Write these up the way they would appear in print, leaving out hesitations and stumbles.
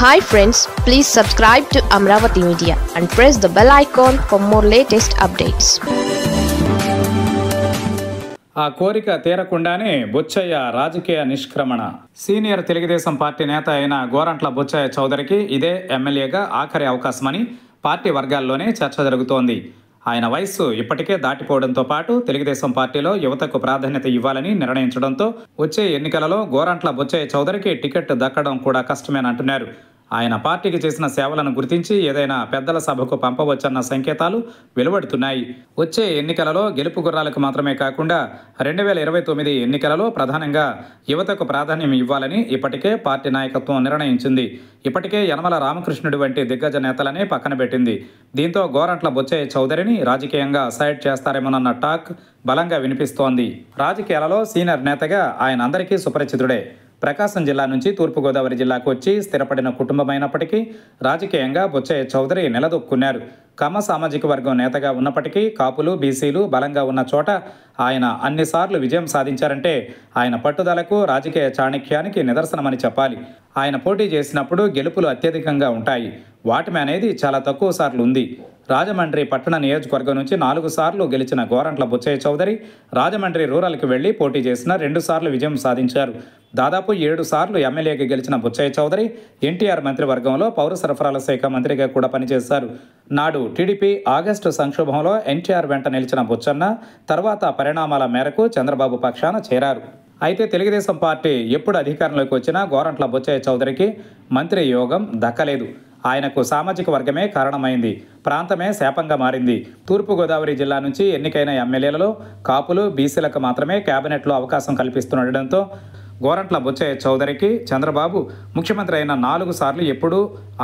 Hi friends, please subscribe to Amravati Media and press the bell icon for more latest updates. ఆ కోరిక తీరకుండానే బొచ్చయ్య రాజకీయ నిష్క్రమణ. Senior Telugu Desam party నేత అయిన గోరంట్ల బొచ్చయ్య చౌదరికి ఇదే ఎమ్మెల్యేగా ఆఖరి అవకాశమని పార్టీ వర్గాల్లోనే చర్చ జరుగుతోంది. ఆయన వయస్సు ఇప్పటికే దాటిపోవడంతో పాటు తెలుగుదేశం పార్టీలో యువతకు ప్రాధాన్యత ఇవ్వాలని నిర్ణయించడంతో వచ్చే ఎన్నికలలో గోరంట్ల బొచ్చయ్య చౌదరికి టికెట్ దక్కడం కూడా కష్టమేనంటున్నారు. ఆయన పార్టీకి చేసిన సేవలను గుర్తించి ఏదైనా పెద్దల సభకు పంపవచ్చన్న సంకేతాలు వెలువడుతున్నాయి. వచ్చే ఎన్నికలలో గెలుపు గుర్రాలకు మాత్రమే కాకుండా 2029 ఎన్నికలలో ప్రధానంగా యువతకు ప్రాధాన్యం ఇవ్వాలని ఇప్పటికే పార్టీ నాయకత్వం నిర్ణయించింది. ఇప్పటికే యనమల రామకృష్ణుడి వంటి దిగ్గజ నేతలనే పక్కన పెట్టింది. దీంతో గోరంట్ల బొచ్చయ్య చౌదరిని రాజకీయంగా సైడ్ చేస్తారేమోనన్న టాక్ బలంగా వినిపిస్తోంది. రాజకీయాలలో సీనియర్ నేతగా ఆయన అందరికీ సుపరిచితుడే. ప్రకాశం జిల్లా నుంచి తూర్పుగోదావరి జిల్లాకు వచ్చి స్థిరపడిన కుటుంబమైనప్పటికీ రాజకీయంగా బొచ్చయ్య చౌదరి నిలదొక్కున్నారు. కమ్మ సామాజిక వర్గం నేతగా ఉన్నప్పటికీ కాపులు, బీసీలు బలంగా ఉన్న చోట ఆయన అన్నిసార్లు విజయం సాధించారంటే ఆయన పట్టుదలకు, రాజకీయ చాణక్యానికి నిదర్శనమని చెప్పాలి. ఆయన పోటీ చేసినప్పుడు గెలుపులు అత్యధికంగా ఉంటాయి. వాటమి అనేది చాలా తక్కువ సార్లు ఉంది. రాజమండ్రి పట్టణ నియోజకవర్గం నుంచి 4 సార్లు గెలిచిన గోరంట్ల బొచ్చయ్య చౌదరి రాజమండ్రి రూరల్కి వెళ్లి పోటీ చేసిన 2 సార్లు విజయం సాధించారు. దాదాపు 7 సార్లు ఎమ్మెల్యేగా గెలిచిన బొచ్చయ్య చౌదరి ఎన్టీఆర్ మంత్రివర్గంలో పౌర సరఫరాల శాఖ మంత్రిగా కూడా పనిచేశారు. నాడు టీడీపీ ఆగస్టు సంక్షోభంలో ఎన్టీఆర్ వెంట నిలిచిన బొచ్చన్న తర్వాత పరిణామాల మేరకు చంద్రబాబు పక్షాన చేరారు. అయితే తెలుగుదేశం పార్టీ ఎప్పుడు అధికారంలోకి వచ్చినా గోరంట్ల బొచ్చయ్య చౌదరికి మంత్రి యోగం దక్కలేదు. ఆయనకు సామాజిక వర్గమే కారణమైంది. ప్రాంతమే శాపంగా మారింది. తూర్పుగోదావరి జిల్లా నుంచి ఎన్నికైన ఎమ్మెల్యేలలో కాపులు, బీసీలకు మాత్రమే కేబినెట్లో అవకాశం కల్పిస్తుండటంతో గోరంట్ల బొచ్చయ్య చౌదరికి చంద్రబాబు ముఖ్యమంత్రి అయిన 4 సార్లు ఎప్పుడూ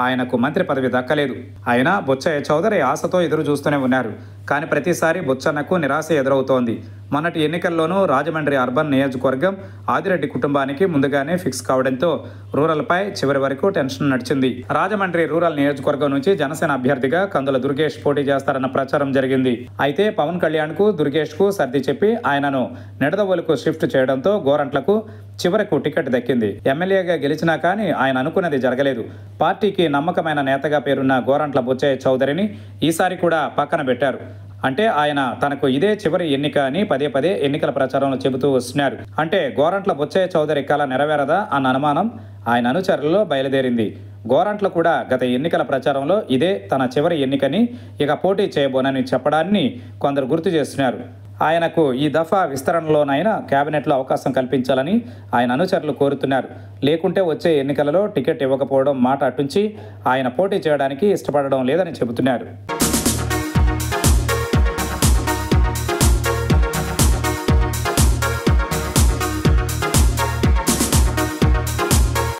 ఆయనకు మంత్రి పదవి దక్కలేదు. అయినా బొచ్చయ్య చౌదరి ఆశతో ఎదురు చూస్తూనే ఉన్నారు. కానీ ప్రతిసారి బొచ్చన్నకు నిరాశ ఎదురవుతోంది. మొన్నటి ఎన్నికల్లోనూ రాజమండ్రి అర్బన్ నియోజకవర్గం ఆదిరెడ్డి కుటుంబానికి ముందుగానే ఫిక్స్ కావడంతో రూరల్పై చివరి వరకు టెన్షన్ నడిచింది. రాజమండ్రి రూరల్ నియోజకవర్గం నుంచి జనసేన అభ్యర్థిగా కందుల దుర్గేష్ పోటీ చేస్తారన్న ప్రచారం జరిగింది. అయితే పవన్ కళ్యాణ్కు, దుర్గేష్కు సర్ది చెప్పి ఆయనను నిడదవోలుకు షిఫ్ట్ చేయడంతో గోరంట్లకు చివరకు టికెట్ దక్కింది. ఎమ్మెల్యేగా గెలిచినా కానీ ఆయన అనుకున్నది జరగలేదు. పార్టీకి నమ్మకమైన నేతగా పేరున్న గోరంట్ల బొచ్చయ్య చౌదరిని ఈసారి కూడా పక్కన పెట్టారు. అంటే ఆయన తనకు ఇదే చివరి ఎన్నిక అని పదే పదే ఎన్నికల ప్రచారంలో చెబుతూ వస్తున్నారు. అంటే గోరంట్ల బొచ్చయ్య చౌదరి కల నెరవేరదా అన్న అనుమానం ఆయన అనుచరులలో బయలుదేరింది. గోరంట్ల కూడా గత ఎన్నికల ప్రచారంలో ఇదే తన చివరి ఎన్నికని, ఇక పోటీ చేయబోనని చెప్పడాన్ని కొందరు గుర్తు చేస్తున్నారు. ఆయనకు ఈ దఫా విస్తరణలోనైనా కేబినెట్లో అవకాశం కల్పించాలని ఆయన అనుచరులు కోరుతున్నారు. లేకుంటే వచ్చే ఎన్నికలలో టికెట్ ఇవ్వకపోవడం మాట అటుంచి ఆయన పోటీ చేయడానికి ఇష్టపడడం లేదని చెబుతున్నారు.